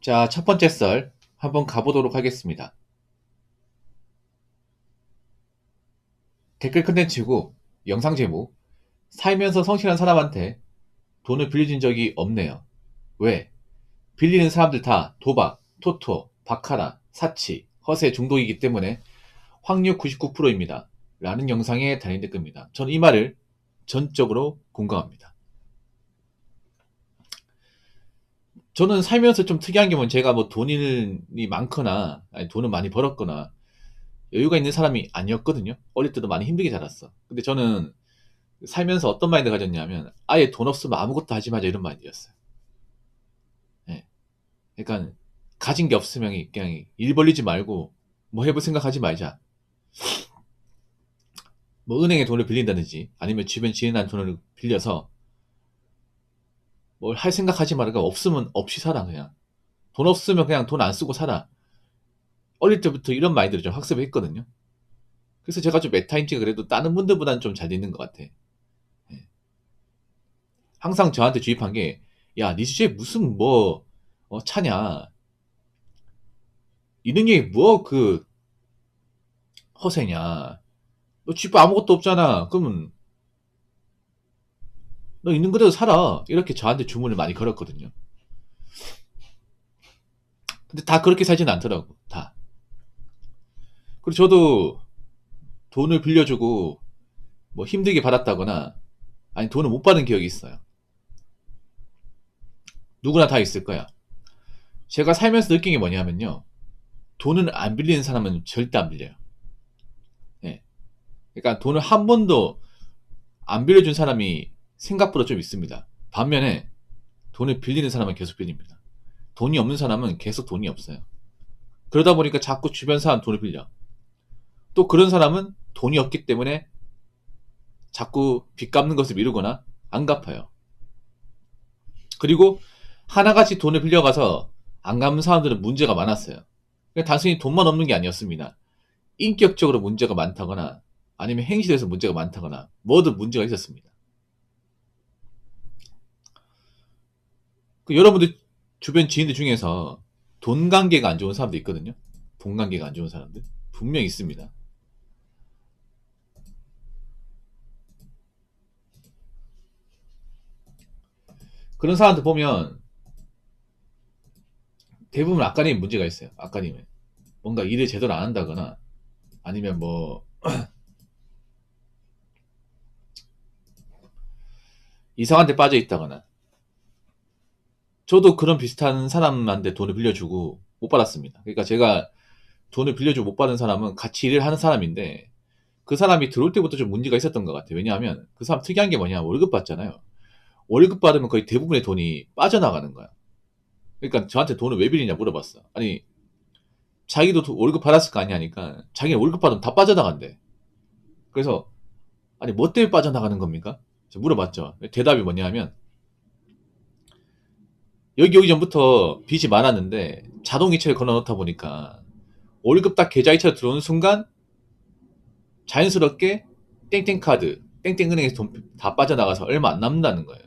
자, 첫 번째 썰 한번 가보도록 하겠습니다. 댓글 컨텐츠고 영상 제목 살면서 성실한 사람한테 돈을 빌려준 적이 없네요. 왜? 빌리는 사람들 다 도박, 토토, 바카라, 사치, 허세 중독이기 때문에 확률 99%입니다. 라는 영상에 달린 댓글입니다. 저는 이 말을 전적으로 공감합니다. 저는 살면서 좀 특이한 게 뭐냐면 제가 뭐 돈이 많거나 아니 돈을 많이 벌었거나 여유가 있는 사람이 아니었거든요. 어릴 때도 많이 힘들게 자랐어. 근데 저는 살면서 어떤 마인드 가졌냐면 아예 돈 없으면 아무것도 하지 마자 이런 마인드였어요. 예. 그러니까 가진 게 없으면 그냥 일 벌리지 말고 뭐 해볼 생각하지 말자. 뭐 은행에 돈을 빌린다든지 아니면 주변 지인한테 돈을 빌려서 뭘 할 생각하지 말고 없으면 없이 살아 그냥. 돈 없으면 그냥 돈 안 쓰고 살아. 어릴 때부터 이런 마인드를 좀 학습을 했거든요. 그래서 제가 좀 메타인지가 그래도 다른 분들보다는 좀 잘 되는 것 같아. 예. 항상 저한테 주입한 게, 야, 니 주제에 무슨 뭐, 차냐. 이 능력이 뭐 허세냐. 너 집 아무것도 없잖아. 그러면 너 있는 그대로 살아. 이렇게 저한테 주문을 많이 걸었거든요. 근데 다 그렇게 살진 않더라고. 다. 그리고 저도 돈을 빌려주고 뭐 힘들게 받았다거나 아니 돈을 못 받은 기억이 있어요. 누구나 다 있을 거야. 제가 살면서 느낀 게 뭐냐면요. 돈을 안 빌리는 사람은 절대 안 빌려요. 예. 그러니까 돈을 한 번도 안 빌려준 사람이 생각보다 좀 있습니다. 반면에 돈을 빌리는 사람은 계속 빌립니다. 돈이 없는 사람은 계속 돈이 없어요. 그러다 보니까 자꾸 주변 사람 돈을 빌려. 또 그런 사람은 돈이 없기 때문에 자꾸 빚 갚는 것을 미루거나 안 갚아요. 그리고 하나같이 돈을 빌려가서 안 갚는 사람들은 문제가 많았어요. 단순히 돈만 없는 게 아니었습니다. 인격적으로 문제가 많다거나 아니면 행실에서 문제가 많다거나 뭐든 문제가 있었습니다. 여러분들 주변 지인들 중에서 돈 관계가 안 좋은 사람도 있거든요. 돈 관계가 안 좋은 사람들 분명 있습니다. 그런 사람들 보면 대부분 아까님 문제가 있어요. 아까님은 뭔가 일을 제대로 안 한다거나 아니면 뭐 이상한 데 빠져 있다거나. 저도 그런 비슷한 사람한테 돈을 빌려주고 못 받았습니다. 그러니까 제가 돈을 빌려주고 못 받은 사람은 같이 일을 하는 사람인데 그 사람이 들어올 때부터 좀 문제가 있었던 것 같아요. 왜냐하면 그 사람 특이한 게 뭐냐 월급 받잖아요. 월급 받으면 거의 대부분의 돈이 빠져나가는 거야. 그러니까 저한테 돈을 왜 빌리냐 물어봤어. 아니 자기도 월급 받았을 거 아니야 하니까 자기는 월급 받으면 다 빠져나간대. 그래서 아니 뭐 때문에 빠져나가는 겁니까? 제가 물어봤죠. 대답이 뭐냐면 여기 오기 전부터 빚이 많았는데 자동이체를 걸어놓다 보니까 월급 딱 계좌이체로 들어오는 순간 자연스럽게 땡땡카드, 땡땡은행에서 돈 다 빠져나가서 얼마 안 남는다는 거예요.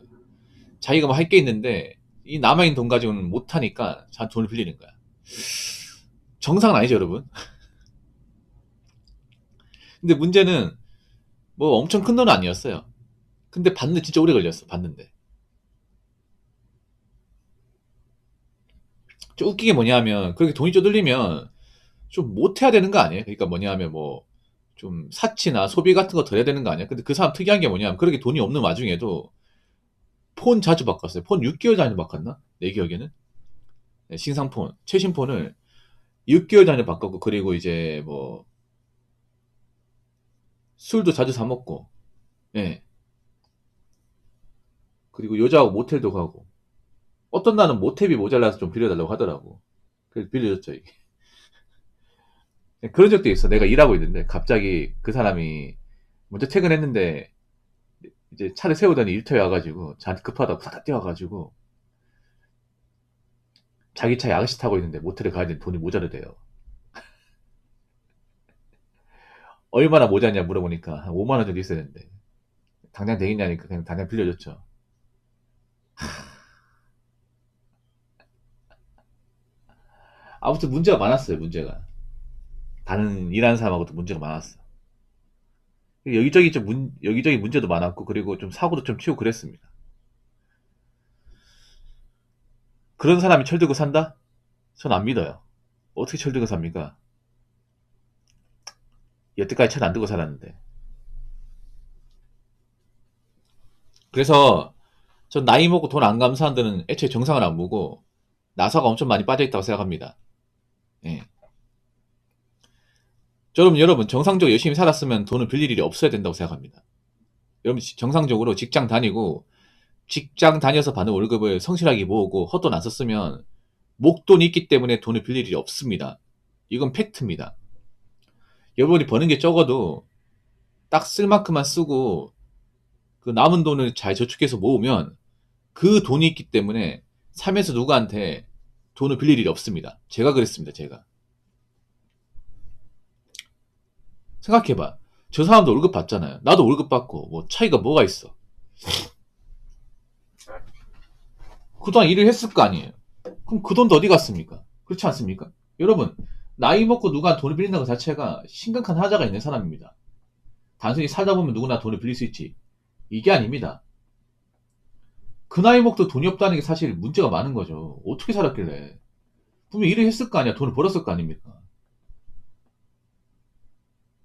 자기가 뭐 할 게 있는데 이 남아있는 돈 가지고는 못하니까 저한테 돈을 빌리는 거야. 정상은 아니죠 여러분. 근데 문제는 뭐 엄청 큰 돈은 아니었어요. 근데 받는데 진짜 오래 걸렸어 받는데. 좀 웃기게 뭐냐면 그렇게 돈이 쪼들리면 좀 못해야 되는 거 아니에요? 그러니까 뭐냐면 뭐 좀 사치나 소비 같은 거 더 해야 되는 거 아니야? 근데 그 사람 특이한 게 뭐냐면 그렇게 돈이 없는 와중에도 폰 자주 바꿨어요. 폰 6개월 전에 바꿨나? 내 기억에는. 네, 신상폰, 최신 폰을 6개월 전에 바꿨고 그리고 이제 뭐 술도 자주 사 먹고, 예. 그리고 여자하고 모텔도 가고. 어떤 날은 모텔이 모자라서 좀 빌려달라고 하더라고. 그래서 빌려줬죠 이게. 그런 적도 있어. 내가 일하고 있는데 갑자기 그 사람이 먼저 퇴근했는데 이제 차를 세우더니 일터에 와가지고 저한테 급하다고 탁탁 뛰어와가지고 자기 차에 아가씨 타고 있는데 모텔에 가야 되는 돈이 모자르대요. 얼마나 모자냐 물어보니까 한 5만 원 정도 있어야 되는데 당장 되겠냐니까 그냥 당장 빌려줬죠. 아무튼 문제가 많았어요. 문제가 다른 일하는 사람하고도 문제가 많았어. 여기저기 문제도 많았고, 그리고 좀 사고도 좀 치고 그랬습니다. 그런 사람이 철들고 산다? 전 안 믿어요. 어떻게 철들고 삽니까? 여태까지 철 안 들고 살았는데. 그래서 전 나이 먹고 돈 안 감는 사람들은 애초에 정상을 안 보고 나사가 엄청 많이 빠져있다고 생각합니다. 예. 여러분 정상적으로 열심히 살았으면 돈을 빌릴 일이 없어야 된다고 생각합니다. 여러분 정상적으로 직장 다니고 직장 다녀서 받는 월급을 성실하게 모으고 헛돈 안 썼으면 목돈이 있기 때문에 돈을 빌릴 일이 없습니다. 이건 팩트입니다. 여러분이 버는 게 적어도 딱 쓸 만큼만 쓰고 그 남은 돈을 잘 저축해서 모으면 그 돈이 있기 때문에 살면서 누구한테 돈을 빌릴 일이 없습니다. 제가 그랬습니다. 제가. 생각해봐. 저 사람도 월급 받잖아요. 나도 월급 받고 뭐 차이가 뭐가 있어. 그동안 일을 했을 거 아니에요. 그럼 그 돈도 어디 갔습니까? 그렇지 않습니까? 여러분, 나이 먹고 누가 돈을 빌린다는 것 자체가 심각한 하자가 있는 사람입니다. 단순히 살다 보면 누구나 돈을 빌릴 수 있지. 이게 아닙니다. 그 나이 먹도 돈이 없다는 게 사실 문제가 많은 거죠. 어떻게 살았길래. 분명 일을 했을 거 아니야. 돈을 벌었을 거 아닙니까?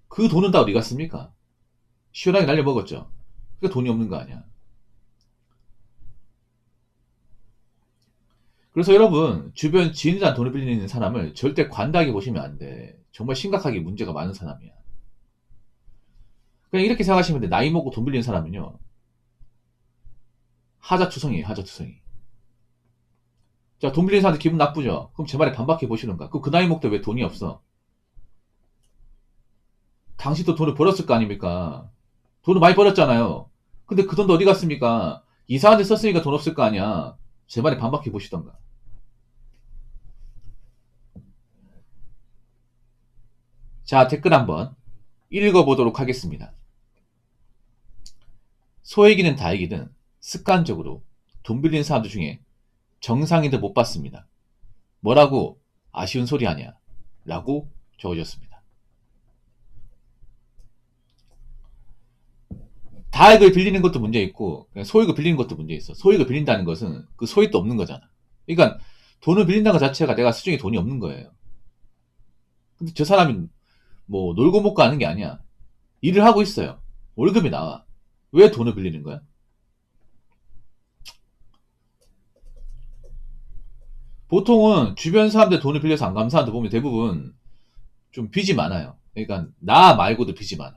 그 돈은 다 어디 갔습니까? 시원하게 날려먹었죠. 그러니까 돈이 없는 거 아니야. 그래서 여러분, 주변 지인들한테 돈을 빌리는 사람을 절대 관대하게 보시면 안 돼. 정말 심각하게 문제가 많은 사람이야. 그냥 이렇게 생각하시면 돼. 나이 먹고 돈 빌리는 사람은요. 하자투성이에요. 하자투성이. 자, 돈 빌리는 사람한테 기분 나쁘죠? 그럼 제 말에 반박해 보시는가? 그럼 그 나이 먹도 왜 돈이 없어? 당신도 돈을 벌었을 거 아닙니까? 돈을 많이 벌었잖아요. 근데 그 돈도 어디 갔습니까? 이상한 데 썼으니까 돈 없을 거 아니야. 제 말에 반박해 보시던가. 자, 댓글 한번 읽어보도록 하겠습니다. 소액이든 다액이든 습관적으로 돈 빌리는 사람들 중에 정상인들 못 봤습니다. 뭐라고 아쉬운 소리 하냐? 라고 적어줬습니다. 다액을 빌리는 것도 문제 있고 소액을 빌리는 것도 문제 있어. 소액을 빌린다는 것은 그 소액도 없는 거잖아. 그러니까 돈을 빌린다는 것 자체가 내가 수중에 돈이 없는 거예요. 근데 저 사람이 뭐 놀고 먹고 하는 게 아니야. 일을 하고 있어요. 월급이 나와. 왜 돈을 빌리는 거야? 보통은 주변 사람들 돈을 빌려서 안 갚는 사람들 보면 대부분 좀 빚이 많아요. 그러니까 나 말고도 빚이 많아.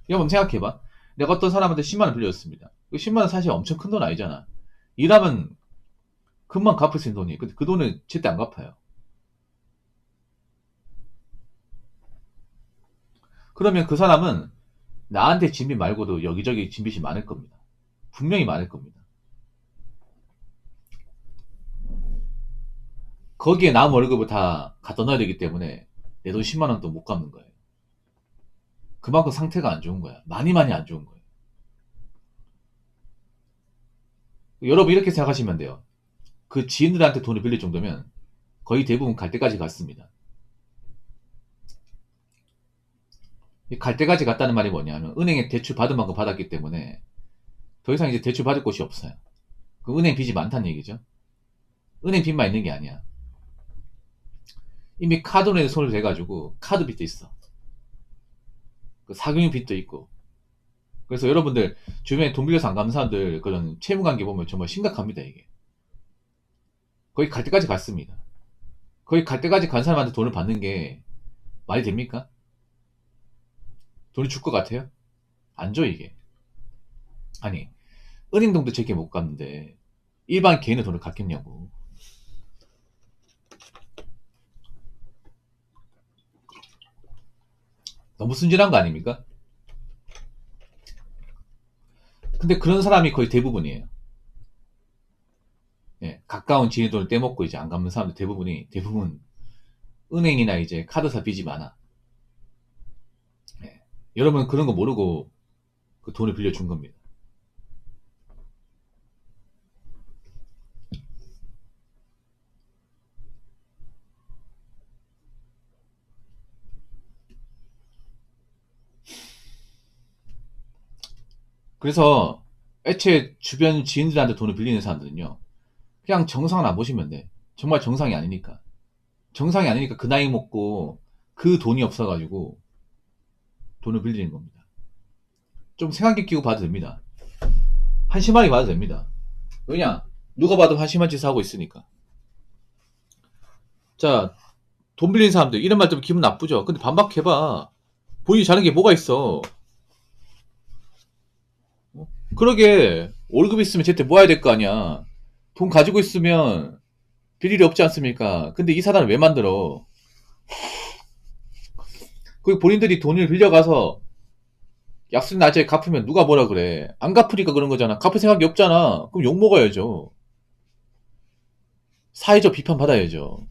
여러분 생각해봐. 내가 어떤 사람한테 10만 원 빌려줬습니다. 그 10만 원 사실 엄청 큰 돈 아니잖아. 일하면 금방 갚을 수 있는 돈이. 근데 그 돈을 제때 안 갚아요. 그러면 그 사람은 나한테 진빚 말고도 여기저기 진빚이 많을 겁니다. 분명히 많을 겁니다. 거기에 남은 월급을 다 갖다 넣어야 되기 때문에 내 돈 10만 원도 못 갚는 거예요. 그만큼 상태가 안 좋은 거야. 많이 안 좋은 거예요. 여러분 이렇게 생각하시면 돼요. 그 지인들한테 돈을 빌릴 정도면 거의 대부분 갈 때까지 갔습니다. 갈 때까지 갔다는 말이 뭐냐면 은행에 대출 받은 만큼 받았기 때문에 더 이상 이제 대출 받을 곳이 없어요. 그 은행 빚이 많다는 얘기죠. 은행 빚만 있는 게 아니야. 이미 카드론에 손을 대가지고 카드 빚도 있어. 그 사교육 빚도 있고. 그래서 여러분들 주변에 돈 빌려서 안 갚는 사람들 그런 채무관계 보면 정말 심각합니다 이게. 거의 갈 때까지 갔습니다. 거의 갈 때까지 간 사람한테 돈을 받는 게 말이 됩니까? 돈이 줄 것 같아요? 안 줘 이게. 아니 은행동도 제게 못 갚는데 일반 개인의 돈을 갚겠냐고. 너무 순진한 거 아닙니까? 근데 그런 사람이 거의 대부분이에요. 예, 가까운 지인의 돈을 떼먹고 이제 안 갚는 사람들 대부분 은행이나 이제 카드사 빚이 많아. 예. 여러분 그런 거 모르고 그 돈을 빌려준 겁니다. 그래서 애초에 주변 지인들한테 돈을 빌리는 사람들은요, 그냥 정상은 안 보시면 돼. 정말 정상이 아니니까. 정상이 아니니까 그 나이 먹고 그 돈이 없어가지고 돈을 빌리는 겁니다. 좀 생각해 끼고 봐도 됩니다. 한심하게 봐도 됩니다. 왜냐? 누가 봐도 한심한 짓을 하고 있으니까. 자, 돈 빌리는 사람들 이런 말 들으면 기분 나쁘죠. 근데 반박해봐. 본인이 잘하는 게 뭐가 있어. 그러게 월급 있으면 제때 모아야 될 거 아니야. 돈 가지고 있으면 빌 일이 없지 않습니까? 근데 이 사단을 왜 만들어? 그리고 본인들이 돈을 빌려가서 약속 날짜에 갚으면 누가 뭐라 그래? 안 갚으니까 그런 거잖아. 갚을 생각이 없잖아. 그럼 욕 먹어야죠. 사회적 비판 받아야죠.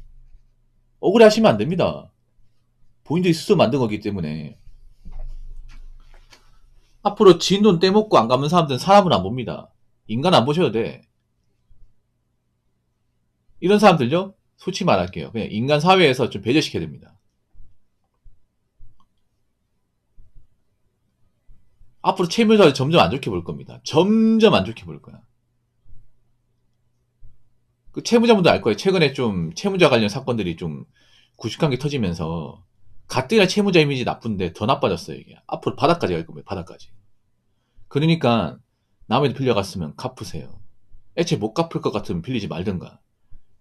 억울해 하시면 안 됩니다. 본인들이 스스로 만든 거기 때문에. 앞으로 지인 돈 떼먹고 안 갚는 사람들은 사람을 안 봅니다. 인간 안 보셔도 돼. 이런 사람들요? 솔직히 말할게요. 그냥 인간 사회에서 좀 배제시켜야 됩니다. 앞으로 채무자를 점점 안 좋게 볼 겁니다. 점점 안 좋게 볼 거야. 그 채무자분들 알 거예요. 최근에 좀 채무자 관련 사건들이 좀 구식한 게 터지면서 가뜩이나 채무자 이미지 나쁜데 더 나빠졌어요, 이게. 앞으로 바닥까지 갈 겁니다. 바닥까지. 그러니까 남에도 빌려갔으면 갚으세요. 애초에 못 갚을 것 같으면 빌리지 말든가.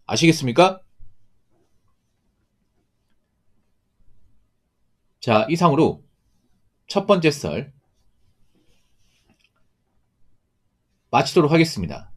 아시겠습니까? 자, 이상으로 첫 번째 썰 마치도록 하겠습니다.